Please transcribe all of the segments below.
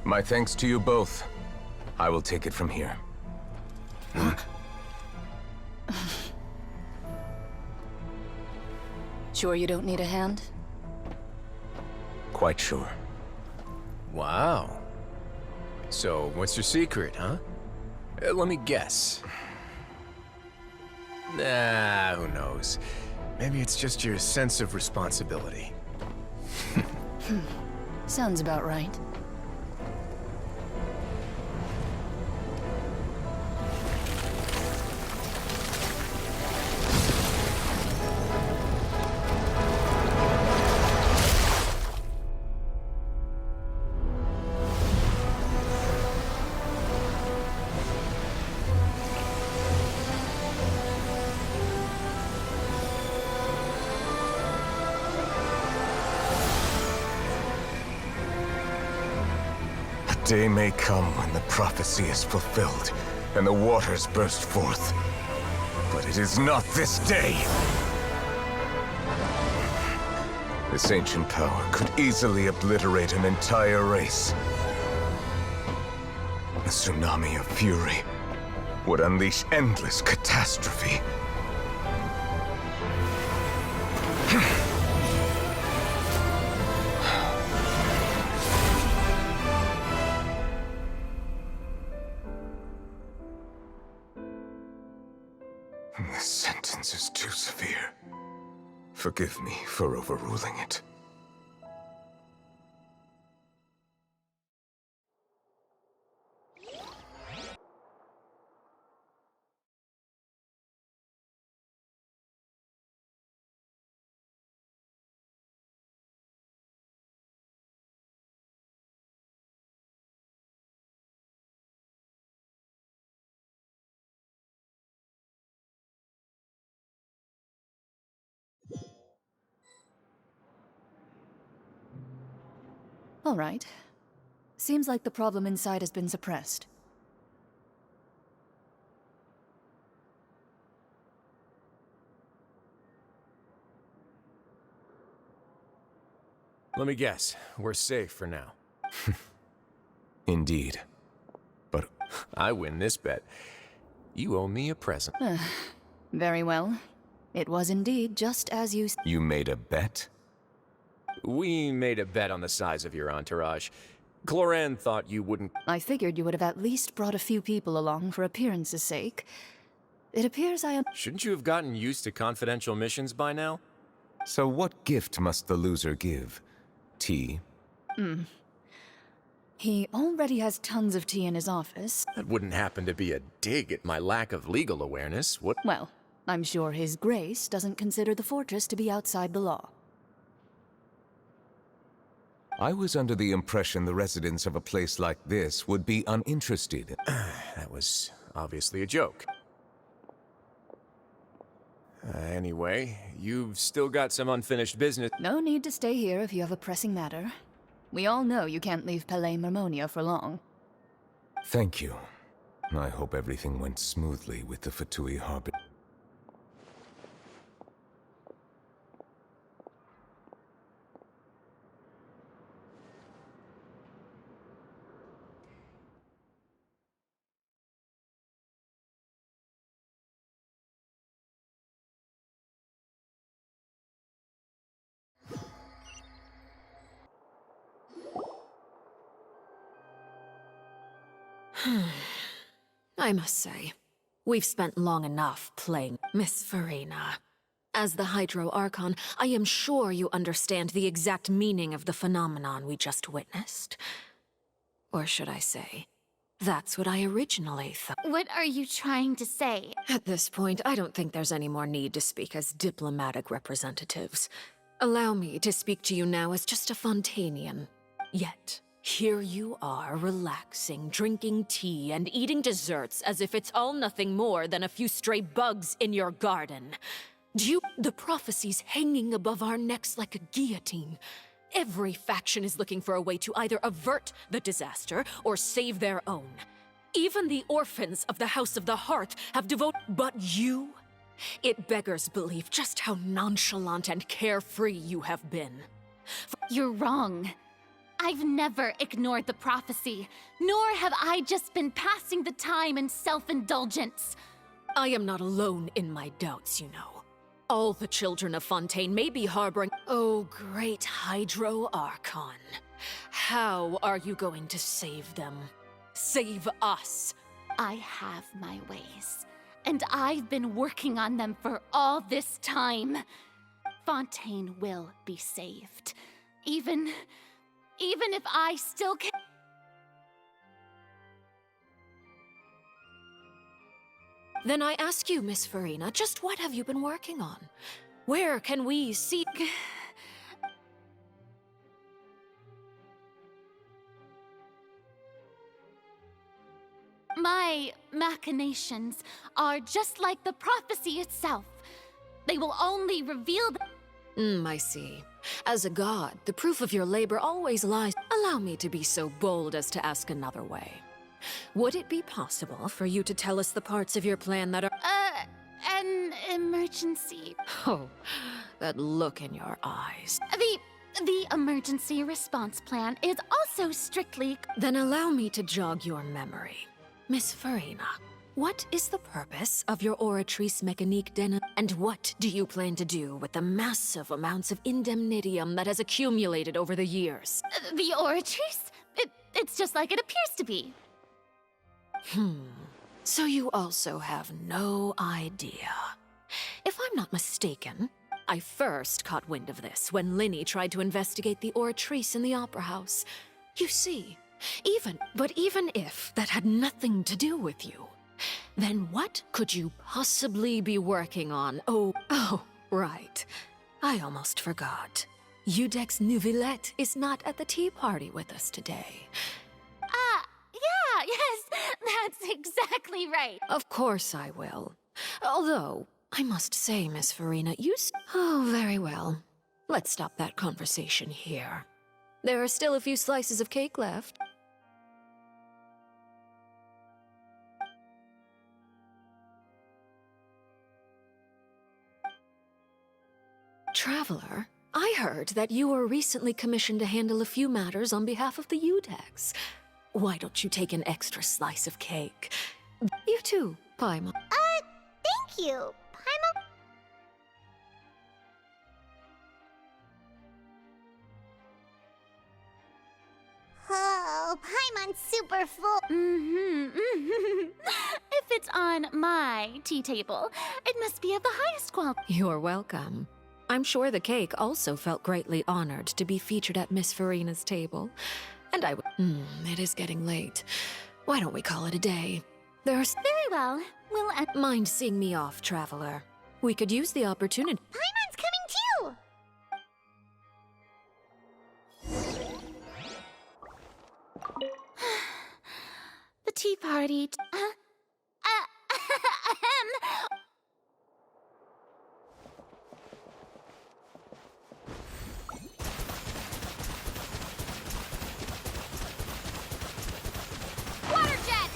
My thanks to you both. I will take it from here. Sure you don't need a hand? Quite sure. Wow. So, what's your secret, huh? Let me guess. Nah, who knows? Maybe it's just your sense of responsibility. Sounds about right. Day may come when the prophecy is fulfilled, and the waters burst forth. But it is not this day! This ancient power could easily obliterate an entire race. A tsunami of fury would unleash endless catastrophe. This sentence is too severe. Forgive me for overruling it. All right. Seems like the problem inside has been suppressed. Let me guess. We're safe for now. Indeed. But I win this bet. You owe me a present. Very well. It was indeed just as you you made a bet? We made a bet on the size of your entourage. Cloran thought you wouldn't... I figured you would have at least brought a few people along for appearance's sake. It appears I am... Shouldn't you have gotten used to confidential missions by now? So what gift must the loser give? Tea? He already has tons of tea in his office. That wouldn't happen to be a dig at my lack of legal awareness, would... Well, I'm sure His Grace doesn't consider the fortress to be outside the law. I was under the impression the residents of a place like this would be uninterested. That was obviously a joke. Anyway, you've still got some unfinished business. No need to stay here if you have a pressing matter. We all know you can't leave Palais Marmonia for long. Thank you. I hope everything went smoothly with the Fatui Harbor. I must say, we've spent long enough playing Miss Farina. As the Hydro Archon, I am sure you understand the exact meaning of the phenomenon we just witnessed. Or should I say, that's what I originally thought. What are you trying to say? At this point, I don't think there's any more need to speak as diplomatic representatives. Allow me to speak to you now as just a Fontanian. Yet, here you are, relaxing, drinking tea, and eating desserts as if it's all nothing more than a few stray bugs in your garden. The prophecies hanging above our necks like a guillotine. Every faction is looking for a way to either avert the disaster or save their own. Even the orphans of the House of the Hearth have devoted... But you? It beggars belief just how nonchalant and carefree you have been. You're wrong. I've never ignored the prophecy, nor have I just been passing the time in self-indulgence. I am not alone in my doubts, you know. All the children of Fontaine may be harboring... Oh, great Hydro Archon. How are you going to save them? Save us? I have my ways, and I've been working on them for all this time. Fontaine will be saved. Even if I still can't... Then I ask you, Miss Farina, just what have you been working on? Where can we see... My machinations are just like the prophecy itself. They will only reveal the... I see. As a god, the proof of your labor always lies... Allow me to be so bold as to ask another way. Would it be possible for you to tell us the parts of your plan that are... an emergency. Oh, that look in your eyes. The emergency response plan is also strictly... Then allow me to jog your memory. Miss Farina, what is the purpose of your Oratrice Mécanique Dena? And what do you plan to do with the massive amounts of indemnitium that has accumulated over the years? The Oratrice? It's just like it appears to be. So you also have no idea. If I'm not mistaken, I first caught wind of this when Linny tried to investigate the Oratrice in the Opera House. You see, even if that had nothing to do with you, then what could you possibly be working on? Oh, right. I almost forgot. Udex Nouvillette is not at the tea party with us today. Yeah, yes, that's exactly right. Of course I will. Although, I must say, Miss Farina, Oh, very well. Let's stop that conversation here. There are still a few slices of cake left. Traveler, I heard that you were recently commissioned to handle a few matters on behalf of the Udex. Why don't you take an extra slice of cake? You too, Paimon. Thank you, Paimon. Oh, Paimon's super full. If it's on my tea table, it must be of the highest quality. You're welcome. I'm sure the cake also felt greatly honored to be featured at Miss Farina's table. And it is getting late. Why don't we call it a day? There's... Very well. We'll end... Mind seeing me off, Traveler. We could use the opportunity... Paimon's coming too! The tea party... Water jet!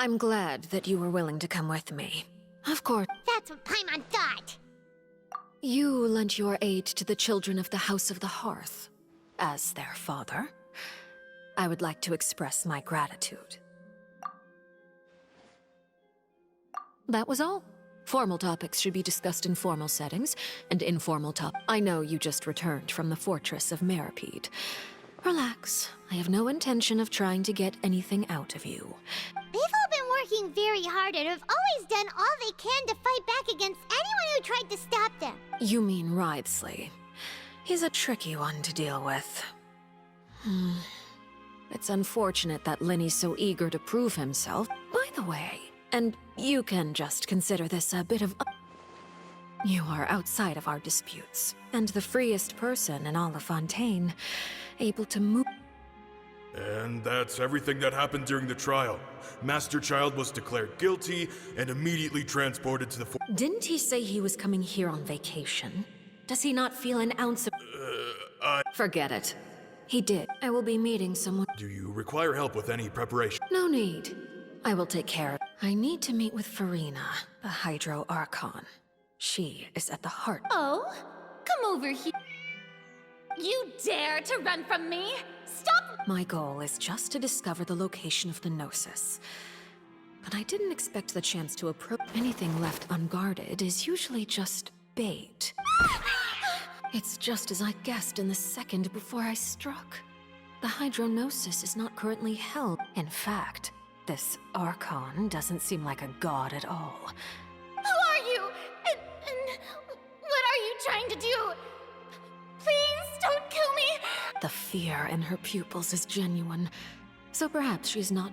I'm glad that you were willing to come with me. Of course, That's what Paimon thought. you lent your aid to the children of the House of the Hearth. As their father, I would like to express my gratitude. That was all. Formal topics should be discussed in formal settings, and informal I know you just returned from the fortress of Meripede. Relax. I have no intention of trying to get anything out of you. They've all been working very hard and have always done all they can to fight back against anyone who tried to stop them. You mean Writhsley. He's a tricky one to deal with. It's unfortunate that Linny's so eager to prove himself. By the way, and you can just consider this a bit of... You are outside of our disputes, and the freest person in all of Fontaine, able to move... And that's everything that happened during the trial. Master Child was declared guilty and immediately transported to the Didn't he say he was coming here on vacation? Does he not feel an ounce of... Forget it. He did. I will be meeting someone... Do you require help with any preparation? No need. I will take care of it. I need to meet with Farina, the Hydro Archon. She is at the heart... Oh? Come over here. You dare to run from me? Stop! My goal is just to discover the location of the Gnosis. But I didn't expect the chance to approach... Anything left unguarded is usually just bait. It's just as I guessed in the second before I struck. The Hydronosis is not currently held. In fact, this Archon doesn't seem like a god at all. Who are you? And what are you trying to do? Please don't kill me! The fear in her pupils is genuine, so perhaps she's not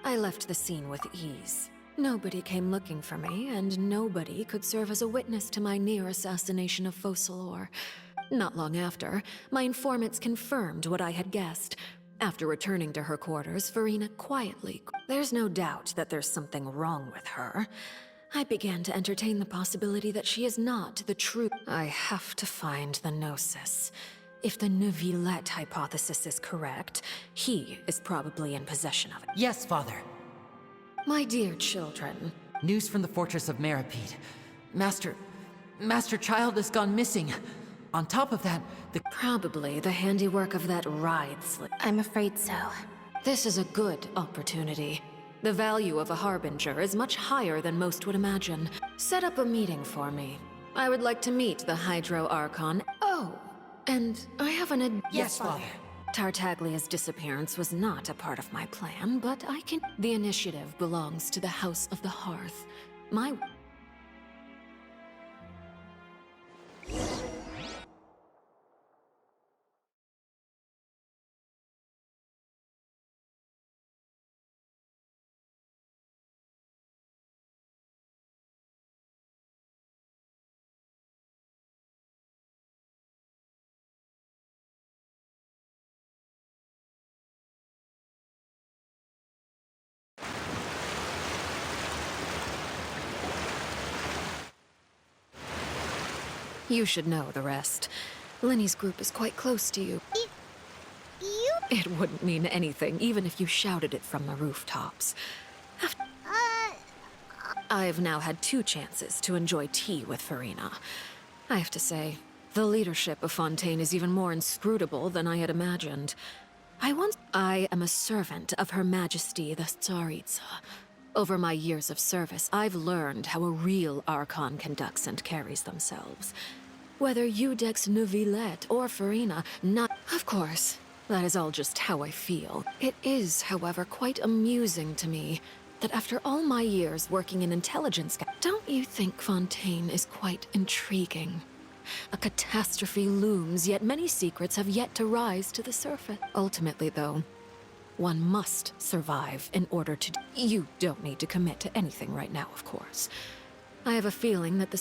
I left the scene with ease. Nobody came looking for me, and nobody could serve as a witness to my near assassination of Focalor. Not long after, my informants confirmed what I had guessed. After returning to her quarters, Farina quietly... There's no doubt that there's something wrong with her. I began to entertain the possibility that she is not the true... I have to find the Gnosis. If the Neuvillette hypothesis is correct, he is probably in possession of it. Yes, Father. My dear children, News from the Fortress of Meripede. Master Child has gone missing. On top of that, probably the handiwork of that ride slip. I'm afraid so. This is a good opportunity. The value of a Harbinger is much higher than most would imagine. Set up a meeting for me. I would like to meet the Hydro Archon. Oh, and I have an Yes, Father. Tartaglia's disappearance was not a part of my plan, but I can... The initiative belongs to the House of the Hearth. My... You should know the rest. Lenny's group is quite close to you. You? It wouldn't mean anything, even if you shouted it from the rooftops. I've now had 2 chances to enjoy tea with Farina. I have to say, the leadership of Fontaine is even more inscrutable than I had imagined. I am a servant of Her Majesty the Tsaritsa. Over my years of service, I've learned how a real Archon conducts and carries themselves. Whether Eudex Neuvillette or Farina, not... Of course, that is all just how I feel. It is, however, quite amusing to me that after all my years working in intelligence... Don't you think Fontaine is quite intriguing? A catastrophe looms, yet many secrets have yet to rise to the surface. Ultimately, though, one must survive in order to... You don't need to commit to anything right now, of course. I have a feeling that the